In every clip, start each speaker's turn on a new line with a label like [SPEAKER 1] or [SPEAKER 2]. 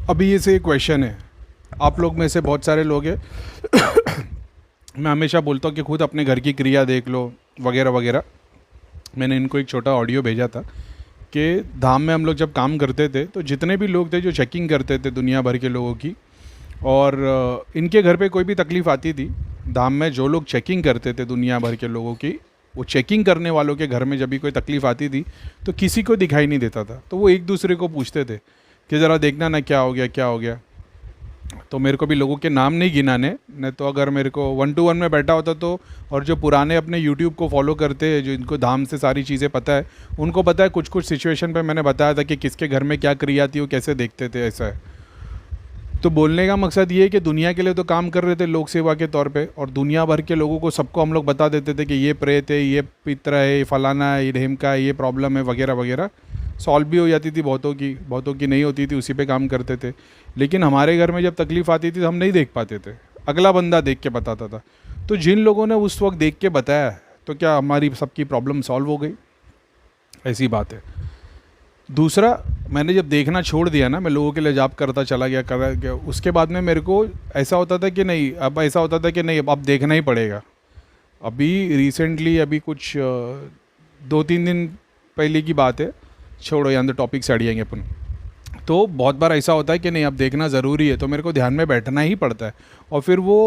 [SPEAKER 1] अभी ये से एक क्वेश्चन है, आप लोग में से बहुत सारे लोग हैं मैं हमेशा बोलता हूँ कि खुद अपने घर की क्रिया देख लो वगैरह वगैरह। मैंने इनको एक छोटा ऑडियो भेजा था कि धाम में हम लोग जब काम करते थे तो जितने भी लोग थे जो चेकिंग करते थे दुनिया भर के लोगों की, और इनके घर पे कोई भी तकलीफ़ आती थी, धाम में जो लोग चेकिंग करते थे दुनिया भर के लोगों की, वो चेकिंग करने वालों के घर में जब भी कोई तकलीफ़ आती थी तो किसी को दिखाई नहीं देता था। तो वो एक दूसरे को पूछते थे कि ज़रा देखना ना क्या हो गया क्या हो गया। तो मेरे को भी लोगों के नाम नहीं गिनाने, नहीं तो अगर मेरे को 1-to-1 में बैठा होता तो, और जो पुराने अपने यूट्यूब को फॉलो करते हैं, जो इनको धाम से सारी चीज़ें पता है, उनको पता है कुछ कुछ सिचुएशन पे मैंने बताया था कि किसके घर में क्या क्रिया थी, वो कैसे देखते थे। ऐसा है। तो बोलने का मकसद ये है कि दुनिया के लिए तो काम कर रहे थे लोक सेवा के तौर पे, और दुनिया भर के लोगों को सबको हम लोग बता देते थे कि ये प्रेत है, ये पितर है, ये फलाना है, ये ढेमका है, ये प्रॉब्लम है वगैरह वगैरह। सॉल्व भी हो जाती थी बहुतों की नहीं होती थी, उसी पे काम करते थे। लेकिन हमारे घर में जब तकलीफ़ आती थी तो हम नहीं देख पाते थे, अगला बंदा देख के बताता था। तो जिन लोगों ने उस वक्त देख के बताया तो क्या हमारी सबकी प्रॉब्लम सॉल्व हो गई? ऐसी बात है। दूसरा, मैंने जब देखना छोड़ दिया ना, मैं लोगों के लिए जाप करता चला गया, उसके बाद में मेरे को ऐसा होता था कि नहीं, अब ऐसा होता था कि नहीं अब देखना ही पड़ेगा। अभी रिसेंटली अभी कुछ 2-3 दिन पहले की बात है, छोड़ो यहाँ टॉपिक से हटिएंगे अपन। तो बहुत बार ऐसा होता है कि नहीं अब देखना ज़रूरी है, तो मेरे को ध्यान में बैठना ही पड़ता है। और फिर वो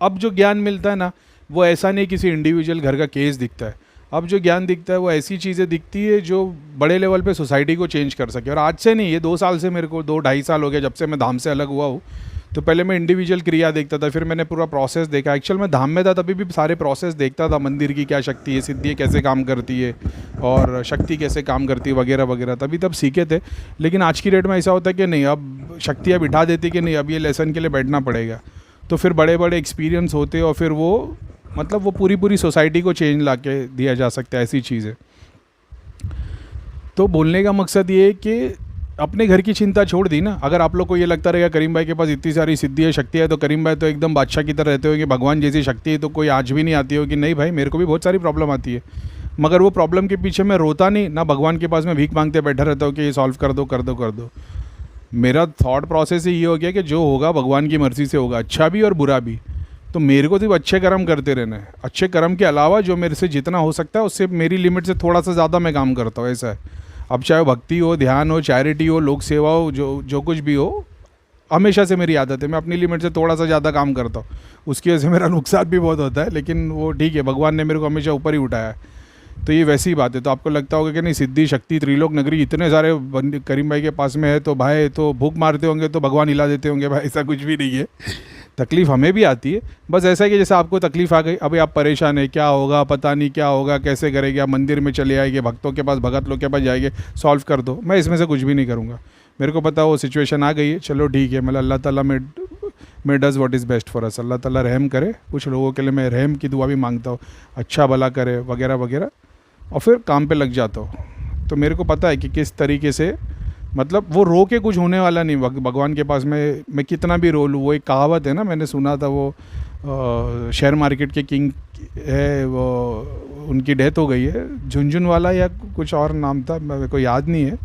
[SPEAKER 1] अब जो ज्ञान मिलता है ना, वो ऐसा नहीं किसी इंडिविजुअल घर का केस दिखता है। अब जो ज्ञान दिखता है वो ऐसी चीज़ें दिखती है जो बड़े लेवल पे सोसाइटी को चेंज कर सके। और आज से नहीं, ये 2 साल से, मेरे को 2-2.5 साल हो गया जब से मैं धाम से अलग हुआ हूँ। तो पहले मैं इंडिविजुअल क्रिया देखता था, फिर मैंने पूरा प्रोसेस देखा। एक्चुअल में धाम में था तभी भी सारे प्रोसेस देखता था, मंदिर की क्या शक्ति है, सिद्धि कैसे काम करती है और शक्ति कैसे काम करती है वगैरह वगैरह, तभी तब सीखे थे। लेकिन आज की डेट में ऐसा होता है कि नहीं, अब शक्तियाँ बिठा देती कि नहीं अब ये लेसन के लिए बैठना पड़ेगा। तो फिर बड़े बड़े एक्सपीरियंस होते और फिर वो मतलब वो पूरी सोसाइटी को चेंज ला के दिया जा सकता है, ऐसी चीज़ है। तो बोलने का मकसद ये है कि अपने घर की चिंता छोड़ दी ना। अगर आप लोग को ये लगता रहेगा करीम भाई के पास इतनी सारी सिद्धि है, शक्ति है, तो करीम भाई तो एकदम बादशाह की तरह रहते होंगे, भगवान जैसी शक्ति है तो कोई आज भी नहीं आती होगी। नहीं भाई, मेरे को भी बहुत सारी प्रॉब्लम आती है, मगर वो प्रॉब्लम के पीछे मैं रोता नहीं ना, भगवान के पास मैं भीख मांगते बैठा रहता हूँ कि ये सॉल्व कर दो कर दो कर दो। मेरा थॉट प्रोसेस ही ये हो गया कि जो होगा भगवान की मर्ज़ी से होगा, अच्छा भी और बुरा भी। तो मेरे को सिर्फ अच्छे कर्म करते रहना है। अच्छे कर्म के अलावा जो मेरे से जितना हो सकता है उससे मेरी लिमिट से थोड़ा सा ज़्यादा मैं काम करता हूँ, ऐसा है। अब चाहे भक्ति हो, ध्यान हो, चैरिटी हो, लोक सेवा हो, जो कुछ भी हो, हमेशा से मेरी आदत है मैं अपनी लिमिट से थोड़ा सा ज़्यादा काम करता हूँ। उसकी वजह से मेरा नुकसान भी बहुत होता है, लेकिन वो ठीक है, भगवान ने मेरे को हमेशा ऊपर ही उठाया है। तो ये वैसी बात है। तो आपको लगता होगा कि नहीं सिद्धि शक्ति त्रिलोक नगरी इतने सारे करीम भाई के पास में है तो भाई तो भूख मारते होंगे तो भगवान हिला देते होंगे। भाई ऐसा कुछ भी नहीं है, तकलीफ़ हमें भी आती है। बस ऐसा है कि जैसे आपको तकलीफ़ आ गई, अभी आप परेशान है, क्या होगा पता नहीं, क्या होगा कैसे करेंगे, आप मंदिर में चले आएंगे, भक्तों के पास, भगत लोग के पास जाएंगे, सॉल्व कर दो। मैं इसमें से कुछ भी नहीं करूँगा। मेरे को पता वो सिचुएशन आ गई है, चलो ठीक है, मतलब अल्लाह ताला में does what is best for us. अल्लाह ताला रहम करे। कुछ लोगों के लिए मैं रहम की दुआ भी मांगता हूँ, अच्छा भला करे वगैरह वगैरह, और फिर काम पे लग जाता हूँ। तो मेरे को पता है कि किस तरीके से, मतलब वो रो के कुछ होने वाला नहीं। भगवान के पास में मैं कितना भी रो लूँ, वो एक कहावत है ना, मैंने सुना था, वो शेयर मार्केट के किंग है, वो उनकी डेथ हो गई है, झुनझुनवाला या कुछ और नाम था, मेरे को याद नहीं है।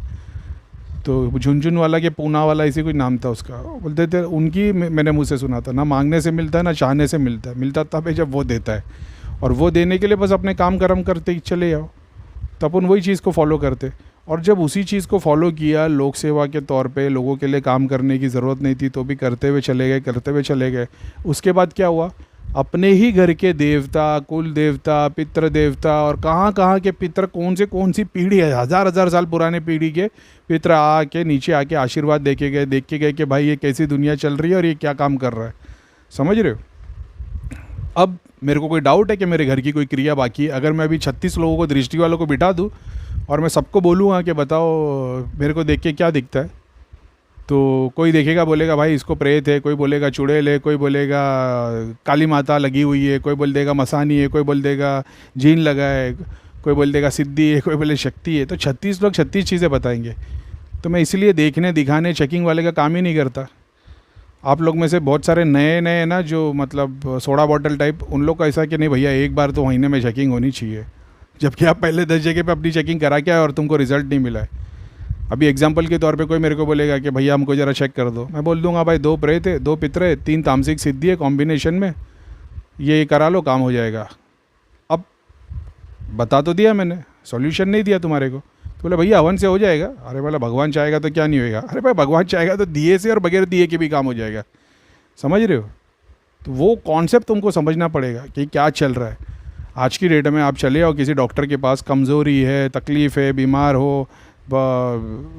[SPEAKER 1] तो झुनझुनवाला के पूना वाला ऐसी कोई नाम था उसका। बोलते थे उनकी, मैंने मुँह से सुना था, ना मांगने से मिलता है ना चाहने से मिलता है, मिलता तब है जब वो देता है। और वो देने के लिए बस अपने काम कर्म करते ही चले जाओ, तो अपन वही चीज़ को फॉलो करते। और जब उसी चीज़ को फॉलो किया लोक सेवा के तौर पे, लोगों के लिए काम करने की ज़रूरत नहीं थी तो भी करते हुए चले गए। उसके बाद क्या हुआ, अपने ही घर के देवता, कुल देवता, पितृ देवता, और कहाँ कहाँ के पितृ, कौन सी पीढ़ी है, हज़ार साल पुराने पीढ़ी के पितृ आके नीचे आके आशीर्वाद देख के गए कि भाई ये कैसी दुनिया चल रही है और ये क्या काम कर रहा है। समझ रहे हो? अब मेरे को कोई डाउट है कि मेरे घर की कोई क्रिया बाकी है? अगर मैं अभी 36 लोगों को, दृष्टि वालों को बिठा दूँ और मैं सबको बोलूँगा कि बताओ मेरे को देख के क्या दिखता है, तो कोई देखेगा बोलेगा भाई इसको प्रेत है, कोई बोलेगा चुड़ैल है, कोई बोलेगा काली माता लगी हुई है, कोई बोल देगा मसानी है, कोई बोल देगा जीन लगा है, कोई बोल देगा सिद्धि है, कोई बोले शक्ति है। तो 36 लोग 36 चीज़ें बताएंगे। तो मैं इसलिए देखने दिखाने चेकिंग वाले का काम ही नहीं करता। आप लोग में से बहुत सारे नए ना, जो मतलब सोडा बॉटल टाइप, उन लोग का ऐसा कि नहीं भैया एक बार तो महीने में चेकिंग होनी चाहिए, जबकि आप पहले 10 जगह पे अपनी चेकिंग करा के आए और तुमको रिजल्ट नहीं मिला है। अभी एग्जाम्पल के तौर पे कोई मेरे को बोलेगा कि भैया हमको ज़रा चेक कर दो, मैं बोल दूंगा भाई 2 प्रेत है, 2 पितर है, 3 तामसिक सिद्धि है कॉम्बिनेशन में, ये करा लो काम हो जाएगा। अब बता तो दिया मैंने, सॉल्यूशन नहीं दिया तुम्हारे को। तो बोले भैया हवन से हो जाएगा। अरे बोला भगवान चाहेगा तो क्या नहीं होएगा। अरे भाई भगवान चाहेगा तो दिए से और बगैर दिए के भी काम हो जाएगा, समझ रहे हो। तो वो कॉन्सेप्ट तुमको समझना पड़ेगा कि क्या चल रहा है। आज की डेट में आप चले आओ किसी डॉक्टर के पास, कमज़ोरी है, तकलीफ़ है, बीमार हो,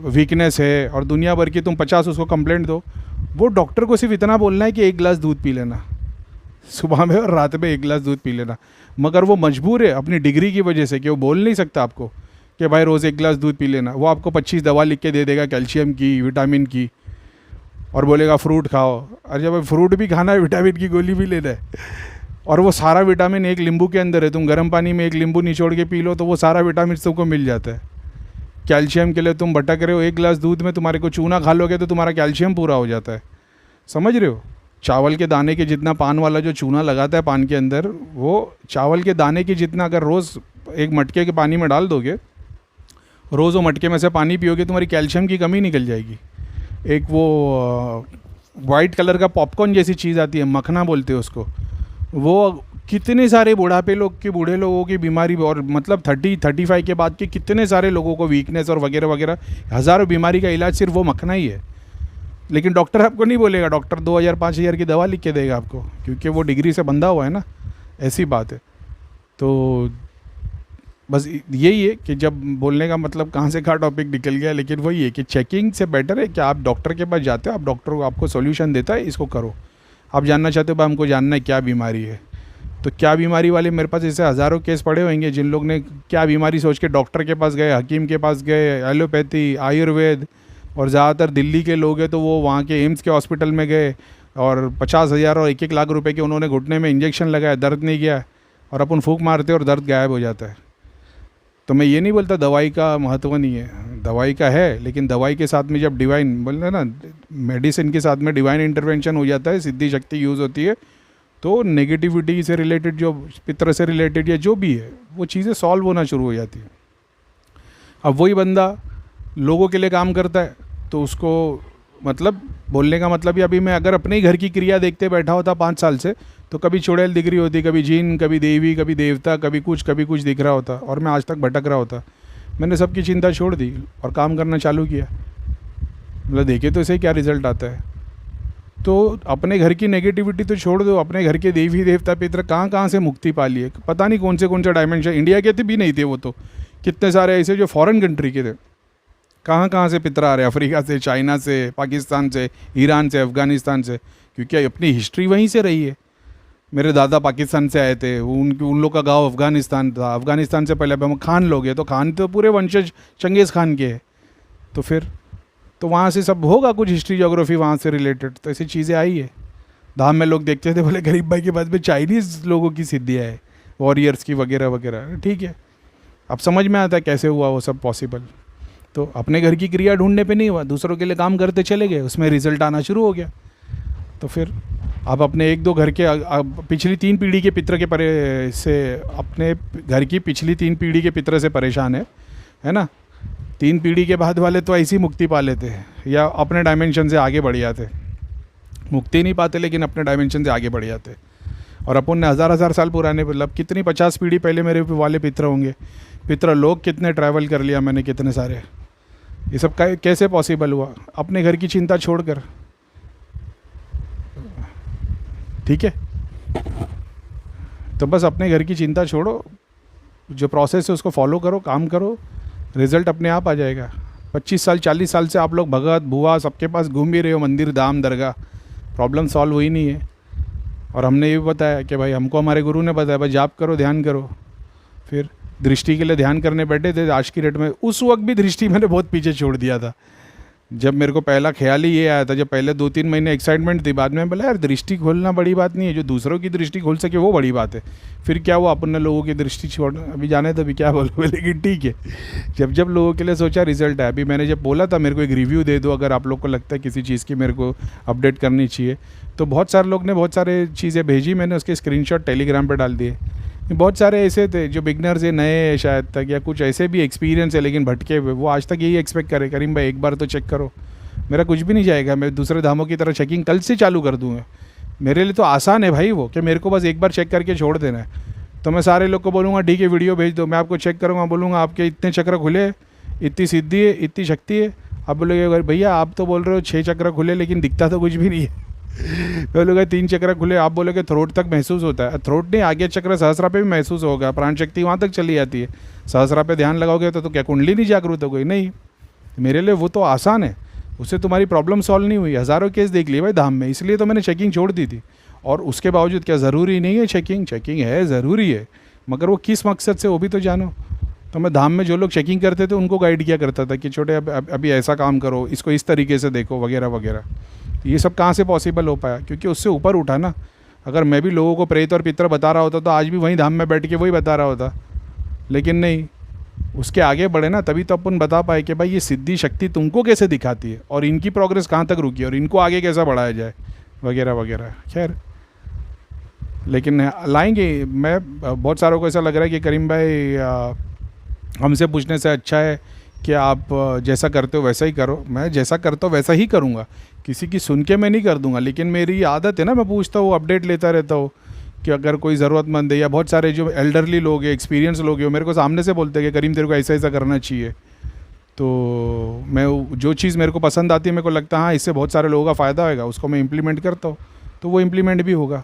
[SPEAKER 1] वीकनेस है, और दुनिया भर की तुम 50 उसको कंप्लेंट दो, वो डॉक्टर को सिर्फ इतना बोलना है कि 1 गिलास दूध पी लेना सुबह में और रात में 1 गिलास दूध पी लेना। मगर वो मजबूर है अपनी डिग्री की वजह से कि वो बोल नहीं सकता आपको कि भाई रोज़ 1 गिलास दूध पी लेना। वो आपको 25 दवा लिख के दे देगा कैल्शियम की, विटामिन की, और बोलेगा फ्रूट खाओ। अरे जब फ्रूट भी खाना है, विटामिन की गोली भी लेना है, और वो सारा विटामिन एक नींबू के अंदर है। तुम गर्म पानी में 1 नींबू निचोड़ के पी लो तो वो सारा विटामिन तुमको मिल जाता है। कैल्शियम के लिए तुम भटक रहे हो, 1 गिलास दूध में तुम्हारे को चूना खा लोगे तो तुम्हारा कैल्शियम पूरा हो जाता है, समझ रहे हो। चावल के दाने के जितना पान वाला जो चूना लगाता है पान के अंदर, वो चावल के दाने की जितना अगर रोज़ एक मटके के पानी में डाल दोगे, रोज़ वो मटके में से पानी पियोगे, तुम्हारी कैल्शियम की कमी निकल जाएगी। एक वो वाइट कलर का पॉपकॉर्न जैसी चीज़ आती है, मखना बोलते हैं उसको, वो कितने सारे बुढ़ापे लोग की, बूढ़े लोगों की बीमारी, और मतलब 30-35 के बाद के कितने सारे लोगों को वीकनेस और वगैरह वगैरह, हज़ारों बीमारी का इलाज सिर्फ वो मखना ही है। लेकिन डॉक्टर आपको नहीं बोलेगा, डॉक्टर 2000-5000 की दवा लिख के देगा आपको, क्योंकि वो डिग्री से बंधा हुआ है ना, ऐसी बात है। तो बस यही है कि जब बोलने का मतलब कहाँ से कहाँ टॉपिक निकल गया, लेकिन वही है कि चेकिंग से बेटर है कि आप डॉक्टर के पास जाते हो, आप डॉक्टर आपको सॉल्यूशन देता है, इसको करो। आप जानना चाहते हो भाई हमको जानना है क्या बीमारी है, तो क्या बीमारी वाले मेरे पास ऐसे हज़ारों केस पड़े होंगे जिन लोग ने क्या बीमारी सोच के डॉक्टर के पास गए, हकीम के पास गए, एलोपैथी, आयुर्वेद, और ज़्यादातर दिल्ली के लोग हैं तो वो वहाँ के एम्स के हॉस्पिटल में गए और 50,000 और 1-1 लाख रुपए के उन्होंने घुटने में इंजेक्शन लगाया, दर्द नहीं गया, और अपन फूंक मारते और दर्द गायब हो जाता है। तो मैं ये नहीं बोलता दवाई का महत्व नहीं है, दवाई का है, लेकिन दवाई के साथ में जब डिवाइन बोलते हैं ना, मेडिसिन के साथ में डिवाइन इंटरवेंशन हो जाता है, सिद्धि शक्ति यूज़ होती है, तो नेगेटिविटी से रिलेटेड, जो पितर से रिलेटेड या जो भी है, वो चीज़ें सॉल्व होना शुरू हो जाती है। अब वही बंदा लोगों के लिए काम करता है तो उसको मतलब बोलने का मतलब ही, अभी मैं अगर अपने ही घर की क्रिया देखते बैठा होता 5 साल से, तो कभी चुड़ैल दिख रही होती, कभी जीन, कभी देवी, कभी देवता, कभी कुछ दिख रहा होता, और मैं आज तक भटक रहा होता। मैंने सबकी चिंता छोड़ दी और काम करना चालू किया। मतलब देखे तो इसे क्या रिजल्ट आता है। तो अपने घर की नेगेटिविटी तो छोड़ दो, अपने घर के देवी देवता पितर कहाँ से मुक्ति पा ली है, पता नहीं कौन से डायमेंशन। इंडिया के थे भी नहीं थे वो, तो कितने सारे ऐसे जो फॉरेन कंट्री के थे, कहाँ से पितर आ रहे, अफ्रीका से, चाइना से, पाकिस्तान से, ईरान से, अफ़गानिस्तान से, क्योंकि अपनी हिस्ट्री वहीं से रही है। मेरे दादा पाकिस्तान से आए थे, उन लोग का गांव अफ़गानिस्तान था, अफ़गानिस्तान से पहले हम खान लोग हैं, तो खान तो पूरे वंशज चंगेज़ खान के हैं, तो फिर तो वहाँ से सब होगा कुछ हिस्ट्री जोग्राफी वहाँ से रिलेटेड, तो ऐसी चीज़ें आई है। धाम में लोग देखते थे, बोले गरीब भाई के बाद में चाइनीज़ लोगों की सिद्धियाँ है, वॉरियर्स की वगैरह वगैरह, ठीक है। अब समझ में आता है कैसे हुआ वो सब पॉसिबल। तो अपने घर की क्रिया ढूंढने पे नहीं हुआ, दूसरों के लिए काम करते चले गए, उसमें रिजल्ट आना शुरू हो गया। तो फिर आप अपने 1-2 घर के पिछली 3 पीढ़ी के पितर के से, अपने घर की पिछली 3 पीढ़ी के पितर से परेशान है ना, 3 पीढ़ी के बाद वाले तो ऐसी मुक्ति पा लेते हैं, या अपने डायमेंशन से आगे बढ़ जाते। मुक्ति नहीं पाते लेकिन अपने डायमेंशन से आगे बढ़ जाते। और अपन ने हज़ार साल पुराने, मतलब कितनी 50 पीढ़ी पहले मेरे वाले पितर होंगे, पितर लोग कितने ट्रैवल कर लिया मैंने, कितने सारे। ये सब कैसे पॉसिबल हुआ? अपने घर की चिंता छोड़कर, ठीक है। तो बस अपने घर की चिंता छोड़ो, जो प्रोसेस है उसको फॉलो करो, काम करो, रिजल्ट अपने आप आ जाएगा। 25 साल 40 साल से आप लोग भगत बुआ सबके पास घूम भी रहे हो, मंदिर धाम दरगाह, प्रॉब्लम सॉल्व हुई नहीं है। और हमने ये भी बताया कि भाई हमको हमारे गुरु ने बताया भाई जाप करो, ध्यान करो। फिर दृष्टि के लिए ध्यान करने बैठे थे आज की डेट में, उस वक्त भी दृष्टि मैंने बहुत पीछे छोड़ दिया था। जब मेरे को पहला ख्याल ही ये आया था, जब पहले 2-3 महीने एक्साइटमेंट थी, बाद में बोला यार दृष्टि खोलना बड़ी बात नहीं है, जो दूसरों की दृष्टि खोल सके वो बड़ी बात है। फिर क्या हुआ, अपन ने लोगों की दृष्टि छोड़, अभी जाने तो अभी क्या बोलो, लेकिन ठीक है। जब लोगों के लिए सोचा रिजल्ट है। अभी मैंने जब बोला था मेरे को एक रिव्यू दे दो अगर आप लोग को लगता है किसी चीज़ की मेरे को अपडेट करनी चाहिए, तो बहुत सारे लोग ने बहुत सारे चीज़ें भेजी, मैंने उसके स्क्रीनशॉट टेलीग्राम पर डाल दिए। बहुत सारे ऐसे थे जो बिगनर्स है, नए हैं शायद तक, या कुछ ऐसे भी एक्सपीरियंस है लेकिन भटके हुए, वो आज तक यही एक्सपेक्ट करे करीम भाई एक बार तो चेक करो। मेरा कुछ भी नहीं जाएगा, मैं दूसरे धामों की तरह चेकिंग कल से चालू कर दूँगा। मेरे लिए तो आसान है भाई वो, कि मेरे को बस एक बार चेक करके छोड़ देना है। तो मैं सारे लोग को बोलूँगा ठीक है वीडियो भेज दो, मैं आपको चेक करूँगा, बोलूँगा आपके इतने चक्र खुले, इतनी सिद्धि है, इतनी शक्ति है। आप बोलोगे भैया आप तो बोल रहे हो 6 चक्र खुले लेकिन दिखता तो कुछ भी नहीं है। बोलोगे 3 चक्र खुले, आप बोलोगे थ्रोट तक महसूस होता है। थ्रोट नहीं, आगे चक्र सहस्रा पे भी महसूस होगा, प्राण शक्ति वहाँ तक चली जाती है। सहस्रा पे ध्यान लगाओगे तो क्या कुंडली नहीं जागरूक हो गई? नहीं। मेरे लिए वो तो आसान है, उससे तुम्हारी प्रॉब्लम सॉल्व नहीं हुई। हज़ारों केस देख लिए भाई धाम में, इसलिए तो मैंने चेकिंग छोड़ दी थी। और उसके बावजूद क्या ज़रूरी नहीं है चेकिंग? चेकिंग है, ज़रूरी है, मगर वो किस मकसद से वो भी तो जानो। तो मैं धाम में जो लोग चेकिंग करते थे उनको गाइड किया करता था कि छोटे अभी ऐसा काम करो, इसको इस तरीके से देखो वगैरह वगैरह। ये सब कहाँ से पॉसिबल हो पाया? क्योंकि उससे ऊपर उठा ना। अगर मैं भी लोगों को प्रेत और पितर बता रहा होता तो आज भी वहीं धाम में बैठ के वही बता रहा होता, लेकिन नहीं, उसके आगे बढ़े ना, तभी तो अपन बता पाए कि भाई ये सिद्धि शक्ति तुमको कैसे दिखाती है और इनकी प्रोग्रेस कहाँ तक रुकी है और इनको आगे कैसा बढ़ाया जाए वगैरह वगैरह। खैर, लेकिन लाएंगे। मैं बहुत सारों को ऐसा लग रहा है कि करीम भाई हमसे पूछने से अच्छा है कि आप जैसा करते हो वैसा ही करो। मैं जैसा करता हूँ वैसा ही करूँगा, किसी की सुन के मैं नहीं कर दूँगा। लेकिन मेरी आदत है ना, मैं पूछता हूँ, अपडेट लेता रहता हूँ कि अगर कोई ज़रूरतमंद है, या बहुत सारे जो एल्डरली लोग हैं, एक्सपीरियंस लोग हैं, वो मेरे को सामने से बोलते हैं कि करीम तेरे को ऐसा ऐसा करना चाहिए। तो मैं जो चीज़ मेरे को पसंद आती है, मेरे को लगता है हाँ इससे बहुत सारे लोगों का फ़ायदा होगा, उसको मैं इम्प्लीमेंट करता हूँ, तो वो इम्प्लीमेंट भी होगा।